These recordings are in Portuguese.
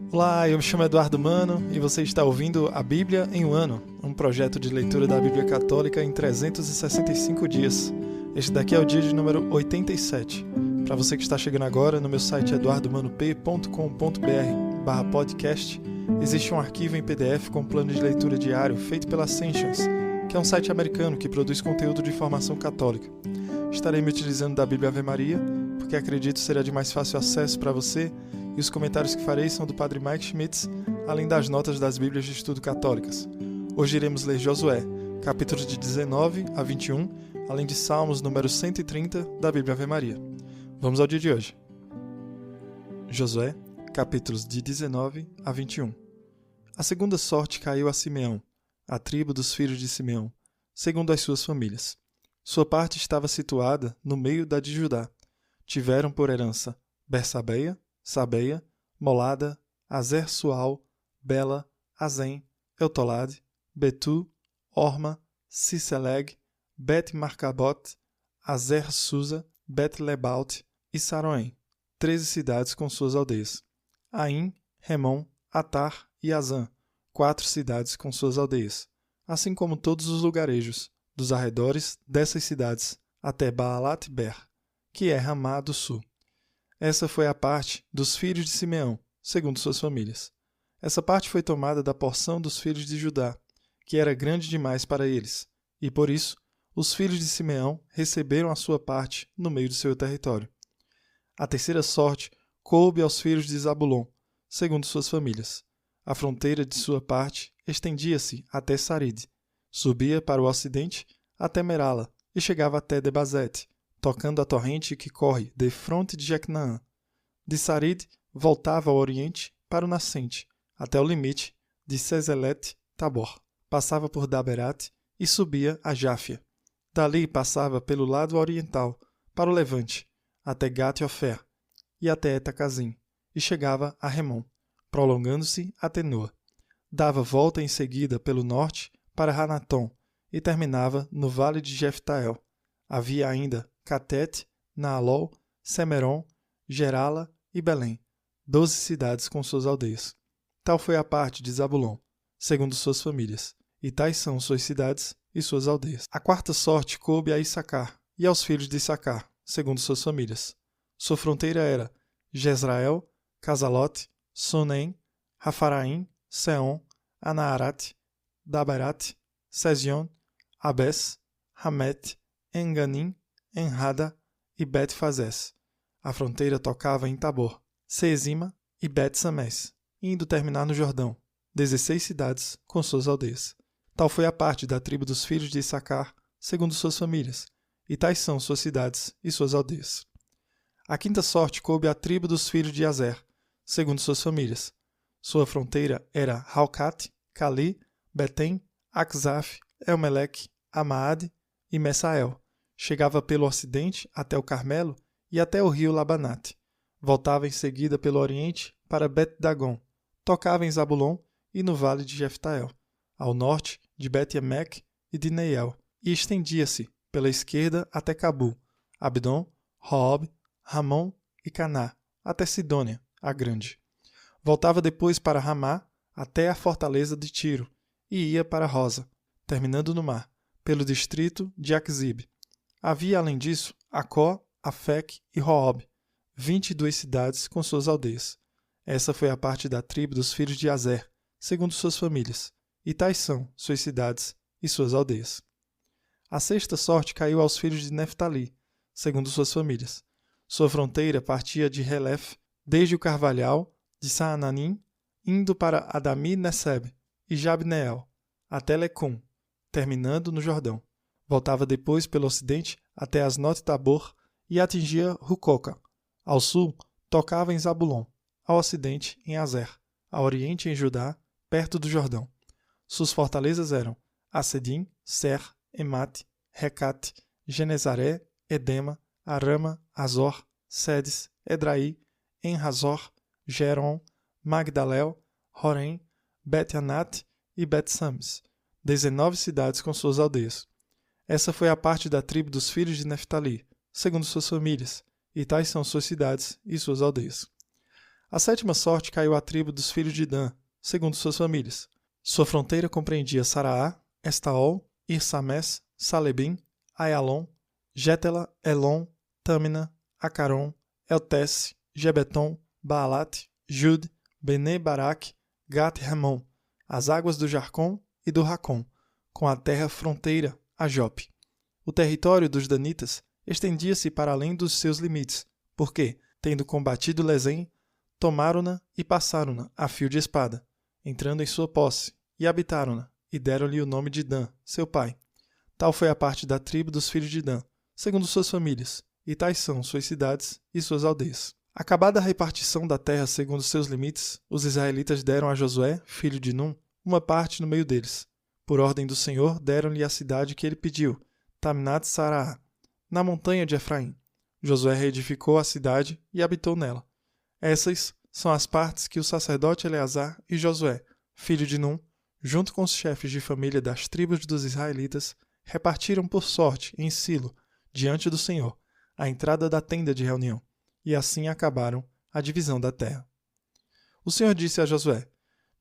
Olá, eu me chamo Eduardo Mano e você está ouvindo A Bíblia em um Ano, um projeto de leitura da Bíblia Católica em 365 dias. Este daqui é o dia de número 87. Para você que está chegando agora, no meu site eduardomano.p.com.br/podcast, existe um arquivo em PDF com plano de leitura diário feito pela Ascensions, que é um site americano que produz conteúdo de formação católica. Estarei me utilizando da Bíblia Ave Maria, porque acredito será de mais fácil acesso para você, e os comentários que farei são do Padre Mike Schmitz, além das notas das Bíblias de Estudo Católicas. Hoje iremos ler Josué, capítulos de 19 a 21, além de Salmos número 130 da Bíblia Ave Maria. Vamos ao dia de hoje. Josué, capítulos de 19 a 21. A segunda sorte caiu a Simeão, a tribo dos filhos de Simeão, segundo as suas famílias. Sua parte estava situada no meio da de Judá. Tiveram por herança Bersabeia, Sabeia, Molada, Azer-Sual, Bela, Azem, Eutolade, Betu, Orma, Ciseleg, Bet-Marcabot, Azer-Susa, Bet-Lebaute e Saroém, 13 cidades com suas aldeias. Aim, Remon, Atar e Azã, 4 cidades com suas aldeias, assim como todos os lugarejos dos arredores dessas cidades até Baalat-Ber, que é Ramá do sul. Essa foi a parte dos filhos de Simeão, segundo suas famílias. Essa parte foi tomada da porção dos filhos de Judá, que era grande demais para eles, e por isso os filhos de Simeão receberam a sua parte no meio do seu território. A terceira sorte coube aos filhos de Zabulon, segundo suas famílias. A fronteira de sua parte estendia-se até Sarid, subia para o ocidente até Merala e chegava até Debazete, tocando a torrente que corre defronte de Jecnaã. De Sarid, voltava ao oriente para o nascente, até o limite de Sezelet-Tabor. Passava por Daberat e subia a Jáfia. Dali passava pelo lado oriental, para o levante, até Gat-Ofer e até Etacazim, e chegava a Remon, prolongando-se até Noa. Dava volta em seguida pelo norte para Hanatom e terminava no vale de Jeftael. Havia ainda Catete, Naalol, Semeron, Gerala e Belém, 12 cidades com suas aldeias. Tal foi a parte de Zabulon, segundo suas famílias, e tais são suas cidades e suas aldeias. A quarta sorte coube a Issacar e aos filhos de Issacar, segundo suas famílias. Sua fronteira era Jezrael, Casalote, Sonem, Rafaraim, Seom, Anaarat, Daberat, Sezion, Abes, Hamet, Enganim, Enrada e Bet-Fazes. A fronteira tocava em Tabor, Sezima e Bet-Samés, indo terminar no Jordão, 16 cidades com suas aldeias. Tal foi a parte da tribo dos filhos de Issacar, segundo suas famílias, e tais são suas cidades e suas aldeias. A quinta sorte coube à tribo dos filhos de Azer, segundo suas famílias. Sua fronteira era Halcat, Cali, Betem, Aczaf, Elmeleque, Amaade e Messael. Chegava pelo ocidente até o Carmelo e até o rio Labanate. Voltava em seguida pelo oriente para Bet-Dagon. Tocava em Zabulon e no vale de Jeftael, ao norte de Bet-Emek e de Neiel, e estendia-se pela esquerda até Cabu, Abdon, Hoob, Ramon e Caná, até Sidônia, a grande. Voltava depois para Ramá até a fortaleza de Tiro e ia para Rosa, terminando no mar, pelo distrito de Aquzib. Havia, além disso, Acó, Afec e Roob, 22 cidades com suas aldeias. Essa foi a parte da tribo dos filhos de Azer, segundo suas famílias, e tais são suas cidades e suas aldeias. A sexta sorte caiu aos filhos de Neftali, segundo suas famílias. Sua fronteira partia de Helef, desde o carvalhal de Saananim, indo para Adami-Neseb e Jabneel, até Lecum, terminando no Jordão. Voltava depois pelo ocidente até Asnot-Tabor e atingia Rucoca. Ao sul, tocava em Zabulon, ao ocidente em Azer, ao oriente em Judá, perto do Jordão. Suas fortalezas eram Acedim, Ser, Emate, Recate, Genezaré, Edema, Arama, Azor, Sedes, Edraí, Enrazor, Geron, Magdalel, Horém, Bet-Anat e Bet-Sames, 19 cidades com suas aldeias. Essa foi a parte da tribo dos filhos de Neftali, segundo suas famílias, e tais são suas cidades e suas aldeias. A 7ª sorte caiu à tribo dos filhos de Dan, segundo suas famílias. Sua fronteira compreendia Saraá, Estaol, Irsamés, Salebim, Aialon, Gétela, Elon, Tâmina, Acaron, Eltesse, Gebeton, Baalat, Jude, Bene Baraque, Gat-Remon, as águas do Jarcom e do Racom, com a terra fronteira a Jope. O território dos danitas estendia-se para além dos seus limites, porque, tendo combatido Lezem, tomaram-na e passaram-na a fio de espada, entrando em sua posse, e habitaram-na, e deram-lhe o nome de Dan, seu pai. Tal foi a parte da tribo dos filhos de Dan, segundo suas famílias, e tais são suas cidades e suas aldeias. Acabada a repartição da terra segundo seus limites, os israelitas deram a Josué, filho de Num, uma parte no meio deles. Por ordem do Senhor, deram-lhe a cidade que ele pediu, Tamnat-Saraá, na montanha de Efraim. Josué reedificou a cidade e habitou nela. Essas são as partes que o sacerdote Eleazar e Josué, filho de Num, junto com os chefes de família das tribos dos israelitas, repartiram por sorte em Silo, diante do Senhor, à entrada da tenda de reunião, e assim acabaram a divisão da terra. O Senhor disse a Josué: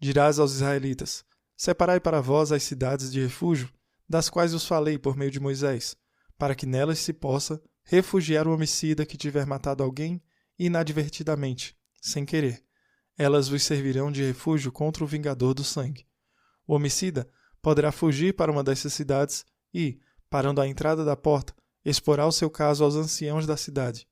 Dirás aos israelitas: Separai para vós as cidades de refúgio, das quais vos falei por meio de Moisés, para que nelas se possa refugiar o homicida que tiver matado alguém inadvertidamente, sem querer. Elas vos servirão de refúgio contra o vingador do sangue. O homicida poderá fugir para uma dessas cidades e, parando à entrada da porta, exporá o seu caso aos anciãos da cidade.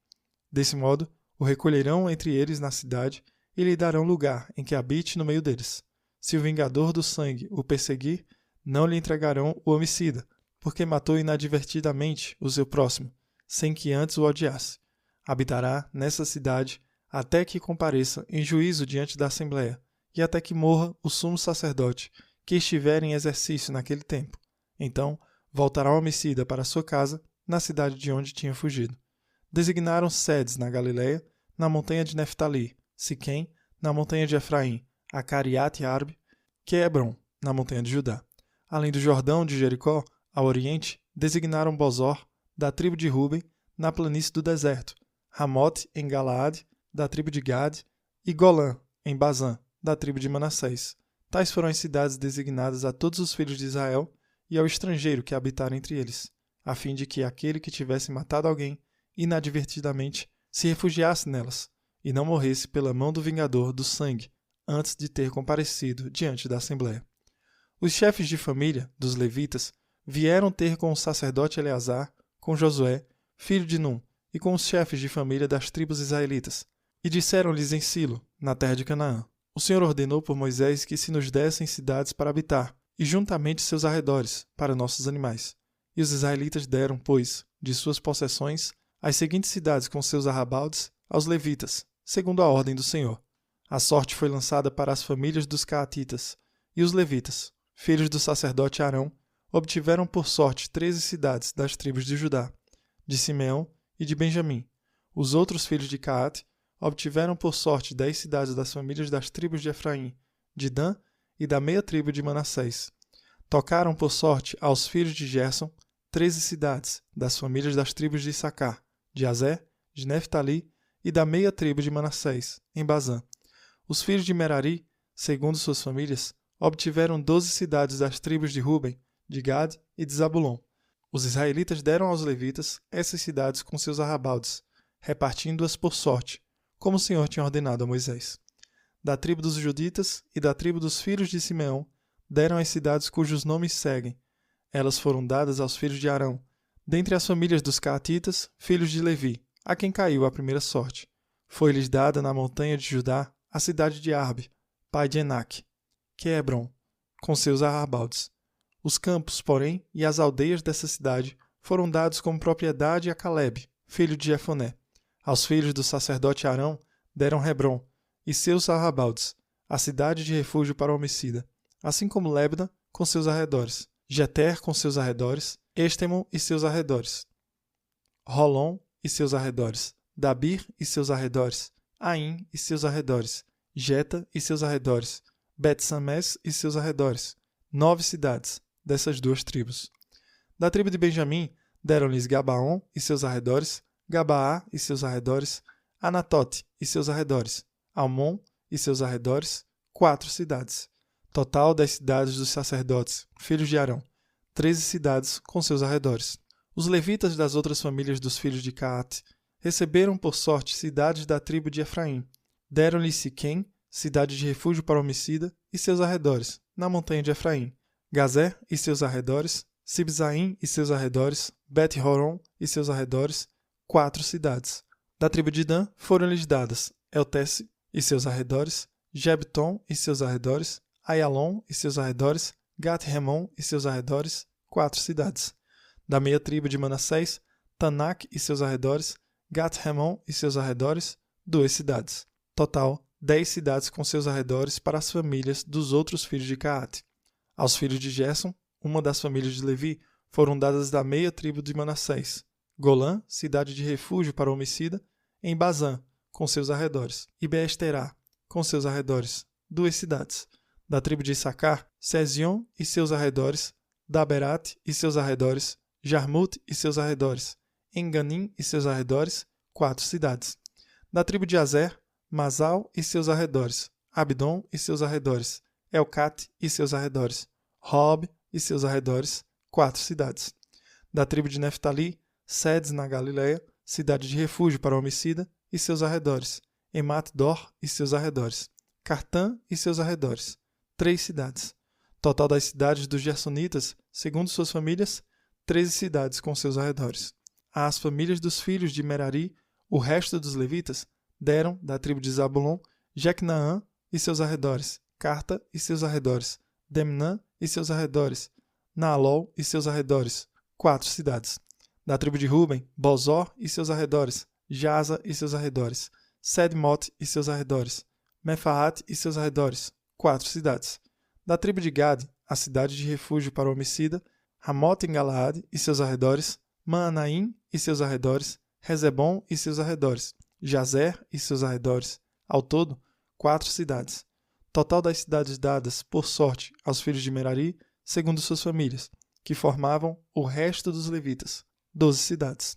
Desse modo, o recolherão entre eles na cidade e lhe darão lugar em que habite no meio deles. Se o vingador do sangue o perseguir, não lhe entregarão o homicida, porque matou inadvertidamente o seu próximo, sem que antes o odiasse. Habitará nessa cidade até que compareça em juízo diante da Assembleia, e até que morra o sumo sacerdote, que estiver em exercício naquele tempo. Então, voltará o homicida para sua casa, na cidade de onde tinha fugido. Designaram sedes na Galileia, na montanha de Neftali, Siquém, na montanha de Efraim, a Cariate-Arbe, que é Hebron, na montanha de Judá. Além do Jordão de Jericó, ao oriente, designaram Bozor, da tribo de Ruben, na planície do deserto, Ramote, em Galaade, da tribo de Gade, e Golã, em Bazã, da tribo de Manassés. Tais foram as cidades designadas a todos os filhos de Israel e ao estrangeiro que habitar entre eles, a fim de que aquele que tivesse matado alguém inadvertidamente se refugiasse nelas, e não morresse pela mão do vingador do sangue, antes de ter comparecido diante da Assembleia. Os chefes de família dos levitas vieram ter com o sacerdote Eleazar, com Josué, filho de Num, e com os chefes de família das tribos israelitas, e disseram-lhes em Silo, na terra de Canaã: O Senhor ordenou por Moisés que se nos dessem cidades para habitar, e juntamente seus arredores, para nossos animais. E os israelitas deram, pois, de suas possessões, as seguintes cidades com seus arrabaldes, aos levitas, segundo a ordem do Senhor. A sorte foi lançada para as famílias dos caatitas, e os levitas, filhos do sacerdote Arão, obtiveram por sorte 13 cidades das tribos de Judá, de Simeão e de Benjamim. Os outros filhos de Caate obtiveram por sorte 10 cidades das famílias das tribos de Efraim, de Dan e da meia tribo de Manassés. Tocaram por sorte aos filhos de Gerson 13 cidades das famílias das tribos de Issacar, de Azer, de Neftali e da meia tribo de Manassés, em Bazã. Os filhos de Merari, segundo suas famílias, obtiveram 12 cidades das tribos de Ruben, de Gade e de Zabulon. Os israelitas deram aos levitas essas cidades com seus arrabaldes, repartindo-as por sorte, como o Senhor tinha ordenado a Moisés. Da tribo dos juditas e da tribo dos filhos de Simeão, deram as cidades cujos nomes seguem. Elas foram dadas aos filhos de Arão, dentre as famílias dos caatitas, filhos de Levi, a quem caiu a primeira sorte. Foi-lhes dada na montanha de Judá a cidade de Arbe, pai de Enaque, que é Hebron, com seus arrabaldes. Os campos, porém, e as aldeias dessa cidade foram dados como propriedade a Calebe, filho de Jefoné. Aos filhos do sacerdote Arão deram Hebron e seus arrabaldes, a cidade de refúgio para o homicida, assim como Lebna com seus arredores, Jeter com seus arredores, Estemon e seus arredores, Rolon e seus arredores, Dabir e seus arredores, Aim e seus arredores, Jeta e seus arredores, Bet-Samés e seus arredores, 9 cidades dessas duas tribos. Da tribo de Benjamim deram-lhes Gabaon e seus arredores, Gabaá e seus arredores, Anatote e seus arredores, Almon e seus arredores, 4 cidades. Total das cidades dos sacerdotes, filhos de Arão, 13 cidades com seus arredores. Os levitas das outras famílias dos filhos de Caate receberam por sorte cidades da tribo de Efraim. Deram-lhe Siquém, cidade de refúgio para o homicida, e seus arredores, na montanha de Efraim. Gazer e seus arredores, Sibzaim e seus arredores, Bet-Horon e seus arredores, 4 cidades. Da tribo de Dan foram-lhes dadas Eltece e seus arredores, Jebton e seus arredores, Aialon e seus arredores, Gat-Remon e seus arredores, 4 cidades. Da meia tribo de Manassés, Tanak e seus arredores, Gat-Remon e seus arredores, 2 cidades. Total, 10 cidades com seus arredores para as famílias dos outros filhos de Caate. Aos filhos de Gerson, uma das famílias de Levi, foram dadas da meia tribo de Manassés, Golã, cidade de refúgio para o homicida, em Bazã, com seus arredores, e Beesterá, com seus arredores, 2 cidades. Da tribo de Issacar, Sezion e seus arredores, Daberat e seus arredores, Jarmut e seus arredores, Enganim e seus arredores, 4 cidades. Da tribo de Azer, Masal e seus arredores, Abdon e seus arredores, Elcate e seus arredores, Rob e seus arredores, 4 cidades. Da tribo de Neftali, Sedes na Galileia, cidade de refúgio para o homicida, e seus arredores, Emat-Dor e seus arredores, Cartã e seus arredores, 3 cidades. Total das cidades dos Gersonitas, segundo suas famílias, 13 cidades com seus arredores. Às famílias dos filhos de Merari, o resto dos levitas, deram, da tribo de Zabulon, Jecnaã e seus arredores, Carta e seus arredores, Demnã e seus arredores, Naalol e seus arredores, 4 cidades. Da tribo de Ruben, Bozor e seus arredores, Jaza e seus arredores, Sedmot e seus arredores, Mefaat e seus arredores, 4 cidades. Da tribo de Gade, a cidade de refúgio para o homicida, Ramot em Galaade e seus arredores, Maanaim e seus arredores, Rezebom e seus arredores, Jazer e seus arredores, ao todo, 4 cidades. Total das cidades dadas, por sorte, aos filhos de Merari, segundo suas famílias, que formavam o resto dos levitas, 12 cidades.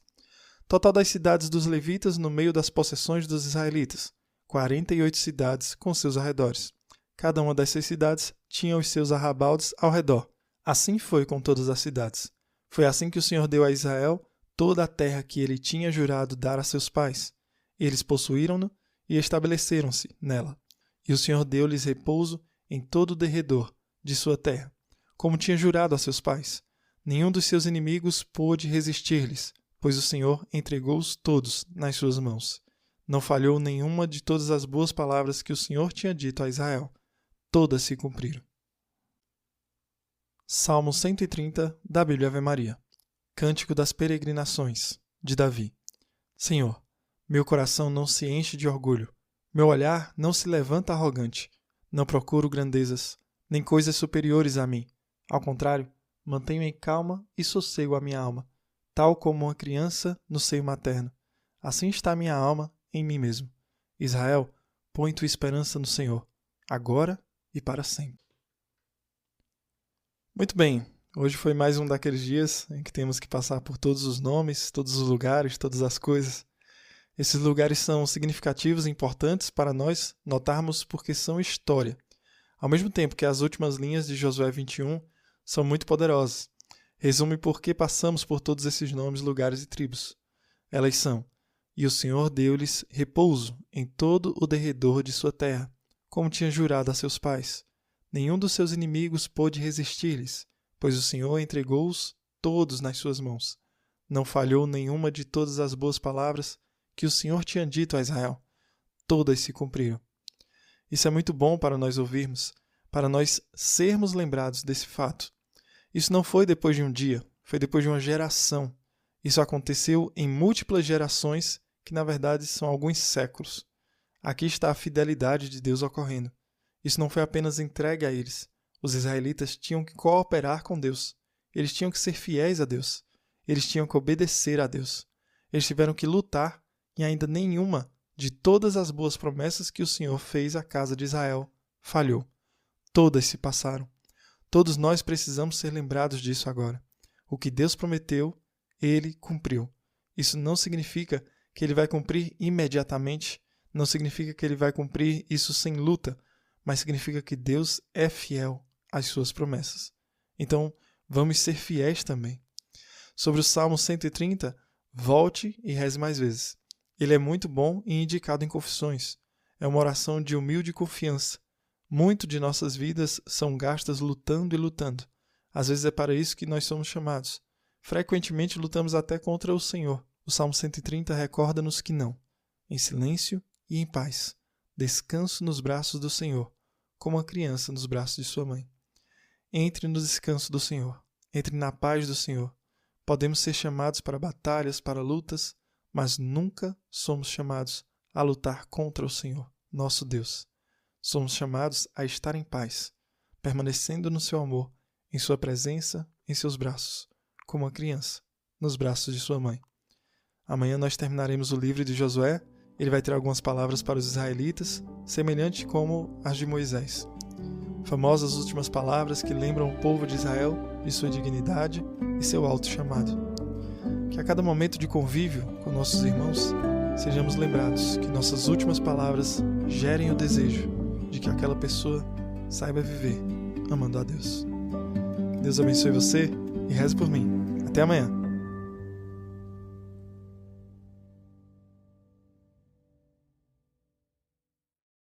Total das cidades dos levitas no meio das possessões dos israelitas, 48 cidades com seus arredores. Cada uma dessas cidades tinha os seus arrabaldes ao redor. Assim foi com todas as cidades. Foi assim que o Senhor deu a Israel toda a terra que ele tinha jurado dar a seus pais. Eles possuíram-na e estabeleceram-se nela. E o Senhor deu-lhes repouso em todo o derredor de sua terra, como tinha jurado a seus pais. Nenhum dos seus inimigos pôde resistir-lhes, pois o Senhor entregou-os todos nas suas mãos. Não falhou nenhuma de todas as boas palavras que o Senhor tinha dito a Israel. Todas se cumpriram. Salmo 130 da Bíblia Ave Maria. Cântico das Peregrinações, de Davi. Senhor, meu coração não se enche de orgulho, meu olhar não se levanta arrogante. Não procuro grandezas, nem coisas superiores a mim. Ao contrário, mantenho em calma e sossego a minha alma, tal como uma criança no seio materno. Assim está minha alma em mim mesmo. Israel, põe tua esperança no Senhor, agora e para sempre. Muito bem, hoje foi mais um daqueles dias em que temos que passar por todos os nomes, todos os lugares, todas as coisas. Esses lugares são significativos e importantes para nós notarmos porque são história. Ao mesmo tempo que as últimas linhas de Josué 21 são muito poderosas. Resume por que passamos por todos esses nomes, lugares e tribos. Elas são: e o Senhor deu-lhes repouso em todo o derredor de sua terra, como tinha jurado a seus pais. Nenhum dos seus inimigos pôde resistir-lhes, pois o Senhor entregou-os todos nas suas mãos. Não falhou nenhuma de todas as boas palavras que o Senhor tinha dito a Israel. Todas se cumpriram. Isso é muito bom para nós ouvirmos, para nós sermos lembrados desse fato. Isso não foi depois de um dia, foi depois de uma geração. Isso aconteceu em múltiplas gerações, que na verdade são alguns séculos. Aqui está a fidelidade de Deus ocorrendo. Isso não foi apenas entregue a eles. Os israelitas tinham que cooperar com Deus. Eles tinham que ser fiéis a Deus. Eles tinham que obedecer a Deus. Eles tiveram que lutar e ainda nenhuma de todas as boas promessas que o Senhor fez à casa de Israel falhou. Todas se passaram. Todos nós precisamos ser lembrados disso agora. O que Deus prometeu, Ele cumpriu. Isso não significa que Ele vai cumprir imediatamente. Não significa que ele vai cumprir isso sem luta, mas significa que Deus é fiel às suas promessas. Então, vamos ser fiéis também. Sobre o Salmo 130, volte e reze mais vezes. Ele é muito bom e indicado em confissões. É uma oração de humilde confiança. Muito de nossas vidas são gastas lutando e lutando. Às vezes é para isso que nós somos chamados. Frequentemente lutamos até contra o Senhor. O Salmo 130 recorda-nos que não. Em silêncio e em paz. Descanso nos braços do Senhor, como a criança nos braços de sua mãe. Entre no descanso do Senhor. Entre na paz do Senhor. Podemos ser chamados para batalhas, para lutas, mas nunca somos chamados a lutar contra o Senhor, nosso Deus. Somos chamados a estar em paz, permanecendo no seu amor, em sua presença, em seus braços, como uma criança, nos braços de sua mãe. Amanhã nós terminaremos o livro de Josué. Ele vai ter algumas palavras para os israelitas, semelhante como as de Moisés. Famosas últimas palavras que lembram o povo de Israel de sua dignidade e seu alto chamado. Que a cada momento de convívio com nossos irmãos, sejamos lembrados que nossas últimas palavras gerem o desejo de que aquela pessoa saiba viver amando a Deus. Que Deus abençoe você e reze por mim. Até amanhã.